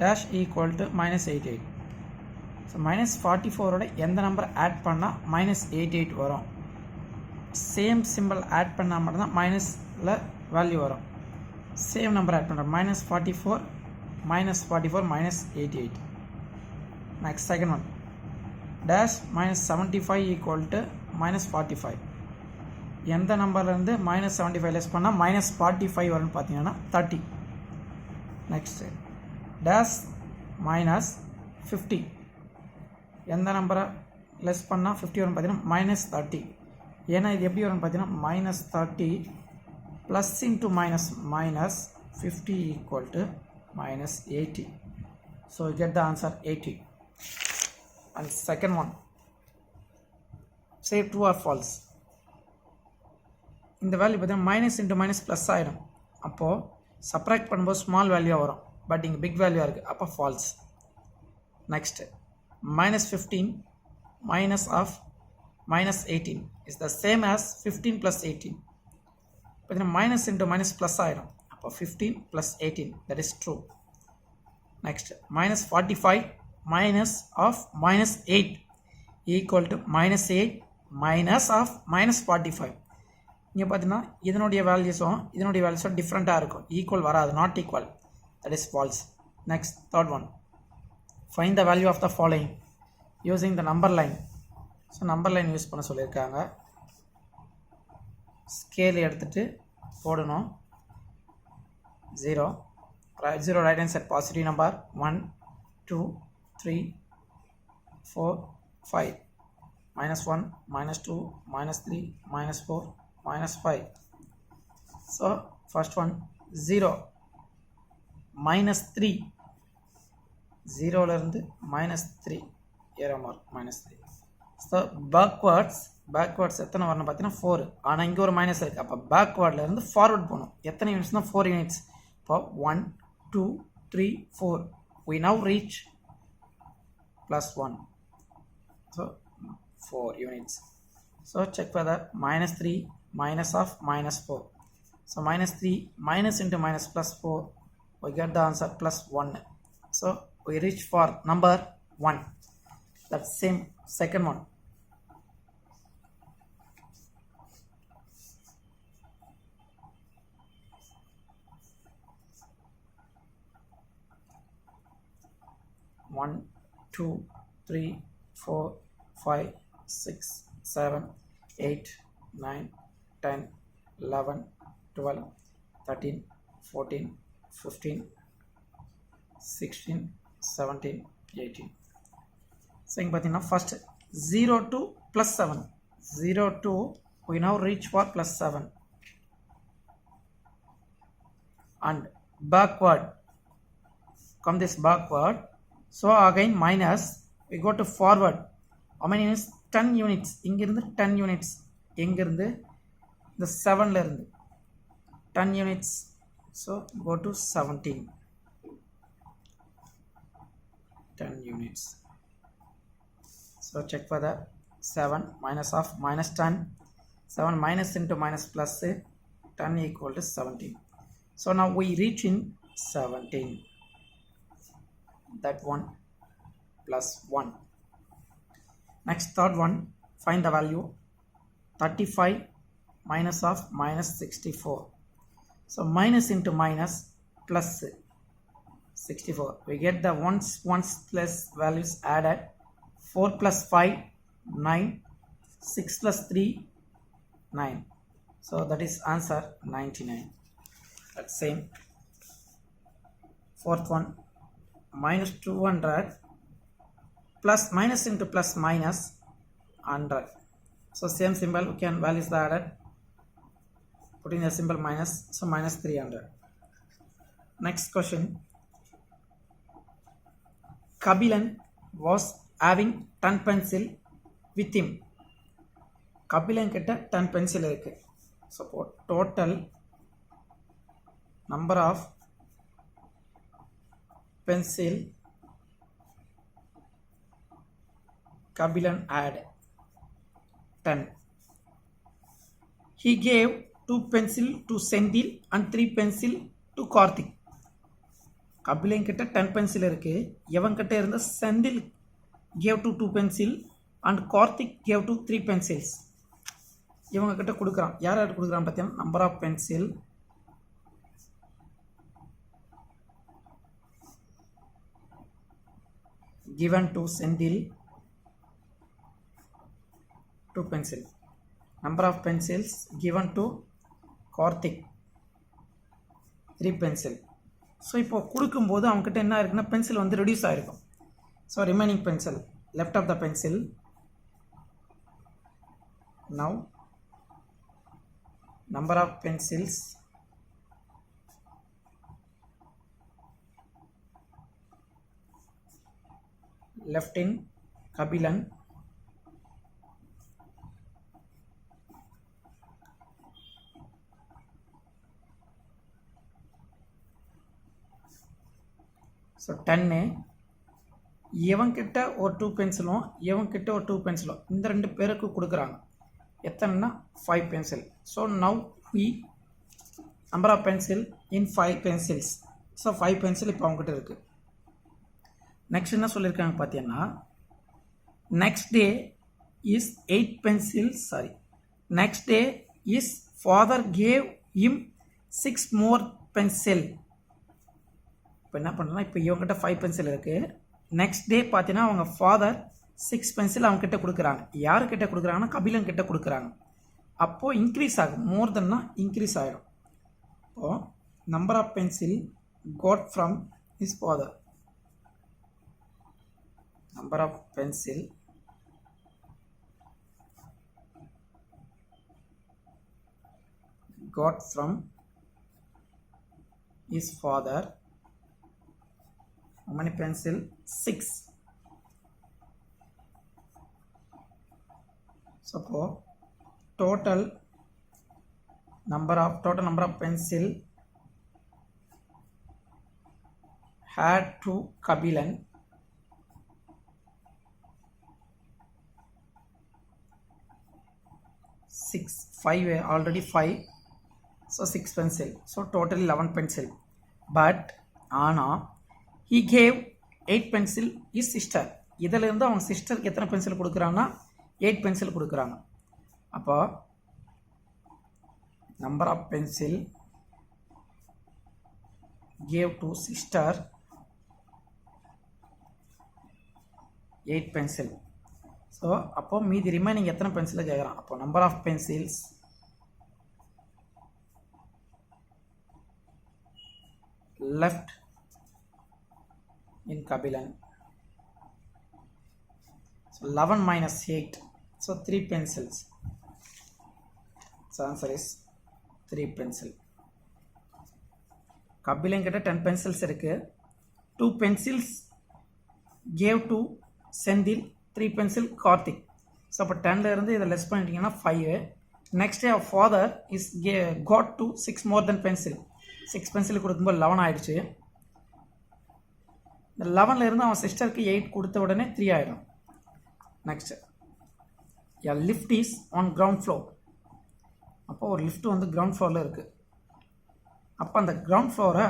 dash equal to minus 88. So minus 44 ஓட எந்த number add பண்ணால் minus 88 வரும். சேம் சிம்பிள் ஆட் பண்ணால் மட்டும்தான் மைனஸில் வேல்யூ வரும். சேம் நம்பர் ஆட் பண்ணுறோம். minus 44 minus 88. Next second one. Dash minus 75 equal to minus 45. எந்த நம்பர்லேருந்து minus 75 லெஸ் பண்ணால் minus 45 வரும்னு பார்த்தீங்கன்னா 30. Next dash minus 50. எந்த நம்பரை லெஸ் பண்ணால் 50 வரும்னு பார்த்தீங்கன்னா minus 30. ஏன்னா இது எப்படி வரும்னு பார்த்தீங்கன்னா minus 30 plus into minus minus 50 equal to minus 80. So you get the answer 80. And second one, say true or false. இந்த வேல்யூ பார்த்தீங்கன்னா மைனஸ் இன்ட்டு மைனஸ் ப்ளஸ் ஆகிடும். அப்போது சப்ராக்ட் பண்ணும்போது ஸ்மால் வேல்யூவாக வரும். பட் இங்கே பிக் வேல்யூவாக இருக்குது. அப்போ falls. Next minus 15 minus of minus 18 is the same as 15 plus 18. பார்த்தீங்கன்னா மைனஸ் இன்ட்டு மைனஸ் ப்ளஸ் ஆகிடும். அப்போ 15 plus 18, that is true. Next minus 45 minus of minus 8 equal to minus 8 minus of minus 45. இங்கே பார்த்தீங்கன்னா இதனுடைய வேல்யூஸும் டிஃப்ரெண்ட்டாக இருக்கும். ஈக்குவல் வராது, not equal. That is false. Next third one. Find the value of the following using the number line. So number line use பண்ண சொல்லியிருக்காங்க. Scale எடுத்துகிட்டு போடணும். 0 right hand side positive number 1 2 3 4 5 minus 1 minus 2 minus 3 minus 4 minus 5. So first one 0 minus 3, 0 இருந்து minus 3 arrow mark minus 3. So backwards எத்தனை வரணும் பார்த்தீங்கன்னா 4. ஆனால் இங்கே ஒரு மைனஸ் இருக்குது. அப்போ பேக்வேர்டில் இருந்து ஃபார்வர்ட் போகணும். எத்தனை யூனிட்ஸ்னால் 4 யூனிட்ஸ். இப்போ 1 2 3 4. We now reach plus 1. So 4 units. So check whether minus 3 minus of minus 4. So minus 3 minus into minus plus 4. We get the answer plus 1. So we reach for number 1. That's same second one. One, 2, 3, 4, 5, 6, 7, 8, 9, 10, 11, 12, 13, 14, 15, 16, 17, 18. So இங்கே பார்த்தீங்கன்னா first 0 to plus 7. 0 to we now reach for plus 7. And backward. Come this backward. So again minus, we go to forward. How many units? 10 units. இங்கிருந்து 10 units. இங்கிருந்து the 7ல இருந்து 10 units. So go to 17. 10 units. So check for the 7 minus of minus 10. 7 minus into minus plus 10 equal to 17. So now we reach in 17. That one plus 1. Next third one, find the value. 35 minus of minus 64. So minus into minus plus 64. We get the ones plus values added. 4 plus 5 9. 6 plus 3 9. So that is answer 99. That's same. Fourth one, minus 200 plus minus into plus minus 100. So same symbol, we can values the added, putting the symbol minus, so minus 300. Next question. Kabilan was having 10 pencil with him. Kabilan kitta 10 pencil irukku. So total number of pencil Kabilan had 10. He gave 2 pencil to Sendil and 3 pencil to Karthik. Kabilan கிட்ட 10 pencil இருக்குது. இவன் கிட்ட இருந்த Senthil gave to 2 pencil and Karthik gave to 3 pencils. இவங்க கிட்ட கொடுக்குறான். யார் யார் கொடுக்குறான் பார்த்தீங்கன்னா number of pencil given to Senthil 2 pencil. Number of pencils given to Karthik 3 pencil. So இப்போ கொடுக்கும்போது அவங்ககிட்ட என்ன இருக்குன்னா பென்சில் வந்து ரெடியூஸ் ஆகிருக்கும். So remaining pencil left of the pencil now number of pencils left in Kabilan so 10 இவன் கிட்ட ஒரு 2 பென்சிலும் இவன் கிட்ட ஒரு 2 பென்சிலும் இந்த ரெண்டு பேருக்கு கொடுக்குறாங்க. எத்தனைனா 5 pencil. So now we number of pencil in 5 pencils. So 5 pencil இப்போ அவங்ககிட்ட இருக்குது. நெக்ஸ்ட் என்ன சொல்லியிருக்காங்க பார்த்தீங்கன்னா next day is 8 pencils next day is father cave him 6 more pencil. இப்போ என்ன பண்ணுறேன்னா இப்போ இவங்ககிட்ட 5 பென்சில் இருக்குது. நெக்ஸ்ட் டே பார்த்தீங்கன்னா அவங்க ஃபாதர் 6 பென்சில் அவங்ககிட்ட கொடுக்குறாங்க. யாருக்கிட்ட கொடுக்குறாங்கன்னா கபிலன் கிட்ட கொடுக்குறாங்க. அப்போது இன்க்ரீஸ் ஆகும். மோர் தென்னா இன்க்ரீஸ் ஆகிடும். இப்போது number of pencil got from is father. Number of pencil got from his father. How many pencil? 6. So total number of pencil had to Kabilan 6 5 already 5, so 6 pencil, so total 11 pencil. But ஆனா he gave 8 pencil his sister. இதில் இருந்து அவங்க சிஸ்டருக்கு எத்தனை pencil கொடுக்குறாங்கன்னா 8 pencil கொடுக்குறாங்க. அப்போ number of pencil gave to sister 8 pencil. So அப்போ மீதி ரிமைனிங் எத்தனை பென்சிலை கேட்குறான். அப்போ number of pencils left in Kabilan. So 11 minus 8, so 3 pencils. So answer is 3 pencil. Kabilan கிட்ட 10 pencils இருக்கு. 2 pencils gave to Senthil, 3 pencil Karthik. So அப்போ 10ல இருந்து இதை லெஸ் பண்ணிட்டீங்கன்னா 5. Next day father is got to 6 more then pencil. 6 pencil கொடுக்கும்போது 11 ஆயிடுச்சு. இந்த 11ல இருந்து அவன் சிஸ்டருக்கு 8 கொடுத்த உடனே 3 ஆயிடும். Next lift is on ground floor. அப்போ ஒரு லிஃப்ட் வந்து கிரவுண்ட் ஃப்ளோரில் இருக்குது. அப்போ அந்த கிரவுண்ட் ஃப்ளோரை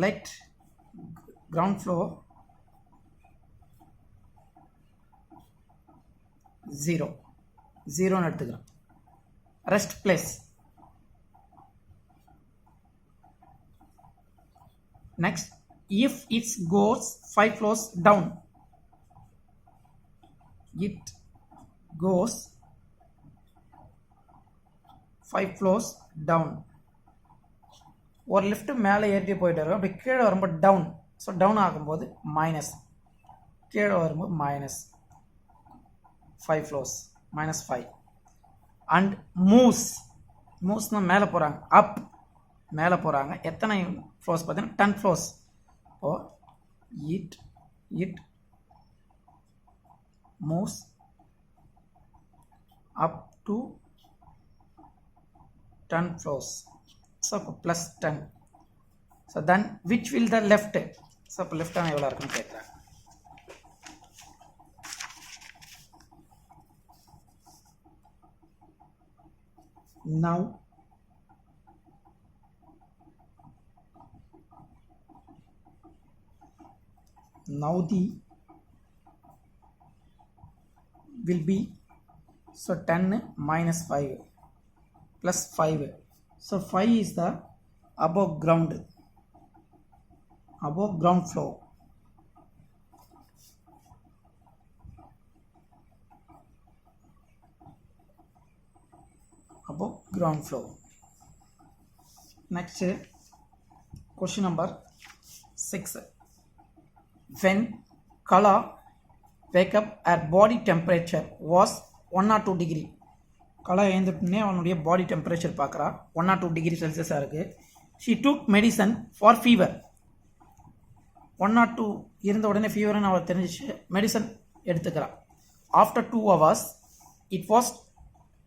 let ground floor 0 ன்னு எடுத்துக்கிறேன். Rest place. Next if it goes 5 floors down, it goes 5 floors down. ஒரு லிஃப்ட் மேலே ஏறிட்டு போயிட்டு இருக்கும். அப்படி கீழே வரும்போது டவுன். ஸோ டவுன் ஆகும்போது மைனஸ், கீழே வரும்போது மைனஸ் 5 floors, -5. அண்ட் மூவ்ஸ்னால் மேலே போகிறாங்க. அப் மேலே போகிறாங்க. எத்தனை ஃப்ளோர்ஸ் பார்த்தீங்கன்னா 10 floors. O it moves up to 10 floors. So அப்போ +10. So then which will the left. So அப்போ லெஃப்டான எவ்வளோ இருக்குன்னு கேட்குறாங்க. Now now the will be, so 10 minus 5 plus 5, so 5 is the above ground floor. Above ground floor. Next, question number 6. When Kala wake up, her body temperature was 1 or 2 degree. Kala எழுந்தப்பனே அவனுடைய body temperature பார்க்கறா 1 or 2 degree Celsius இருக்கு. She took medicine for fever. 1 or 2 இருந்த உடனே ஃபீவர்னு அவள் தெரிஞ்சிச்சு, medicine எடுத்துக்கிறா. After 2 hours it was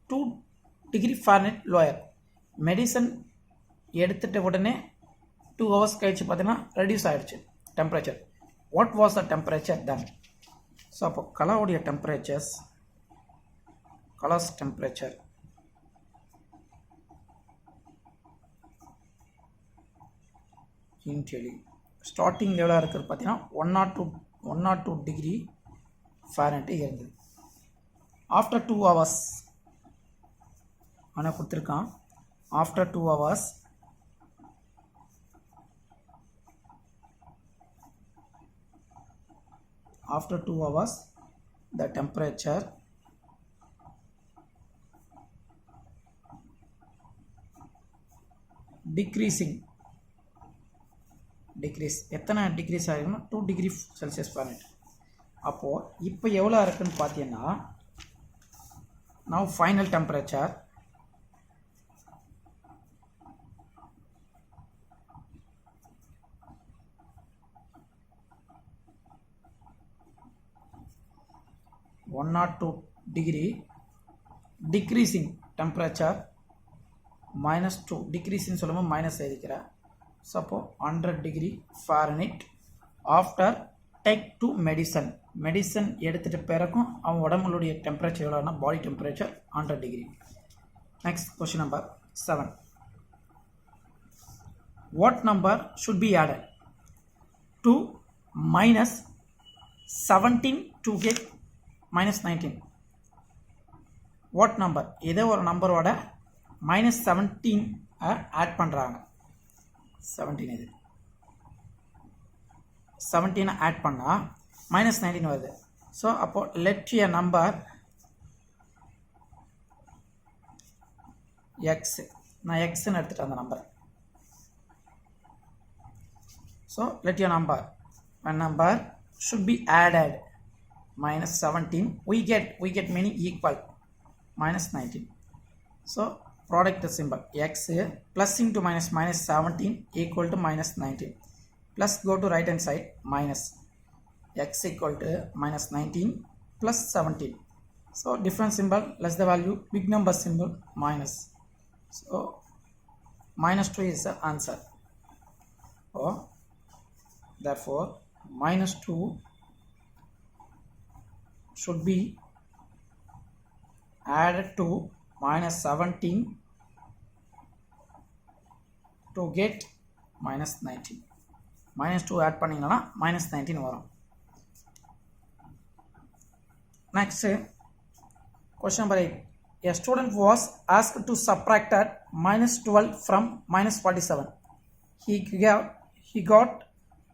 2 degree Fahrenheit lower. Medicine எடுத்துட்ட உடனே 2 hours கழிச்சு பார்த்தீங்கன்னா ரெடியூஸ் ஆகிடுச்சு temperature. What was the temperature then? So அப்போ கலாவுடைய கலாஸ் டெம்பரேச்சர் இன்டெலி ஸ்டார்டிங் லெவலாக இருக்கிறது பார்த்தீங்கன்னா 1 or 2 degree Fahrenheit இருந்தது. ஆஃப்டர் 2 hours ஆனால் கொடுத்துருக்கான். After 2 hours the temperature decrease எத்தனை டிக்ரீஸ் ஆகிருக்குன்னா 2 degree Celsius Fahrenheit. அப்போது இப்போ எவ்வளோ இருக்குன்னு பார்த்தீங்கன்னா now final temperature one or 2 degree decreasing temperature -2 decreasing சொல்லும்போது மைனஸ் எழுதிக்கிறேன். ஸோ அப்போ 100 degree Fahrenheit after take to medicine எடுத்துகிட்ட பிறக்கும் அவன் உடம்புடைய டெம்பரேச்சர் எவ்வளோனா body temperature 100 degree. Next question number 7. What number should be added to -17 to get -19? What number, ஏதோ ஒரு நம்பரோட -17 ஆட் பண்ணுறாங்க. 17 இது 17 ஆட் பண்ணால் -19 வருது. ஸோ அப்போது லெட் எ நம்பர் எக்ஸ், நான் எக்ஸ்ன்னு எடுத்துகிட்டேன் அந்த number. So let a number should be added -17, we get meaning equal -19. So product symbol x plus into -17 equal to -19, plus go to right hand side minus x equal to -19 plus 17. So different symbol less the value, big number symbol minus. So -2 is the answer. Oh, therefore -2 should be added to -17 to get -19. -2 add பண்ணிங்கன்னா -19 வரும். Next, question number 8. A student was asked to subtract -12 from -47. He got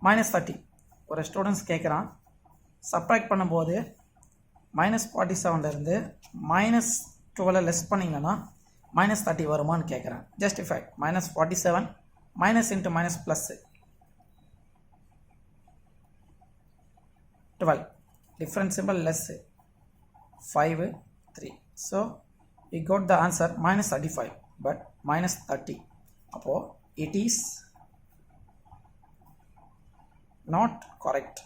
-30. ஒரு students கேட்குறான், subtract பண்ணும்போது -47 -12 less பண்ணிங்கன்னா -30 வருமானு கேட்குறான். Justify -47 minus into minus plus 12, different symbol less 5 3. So we got the answer -35 but -30. Appo it is not correct.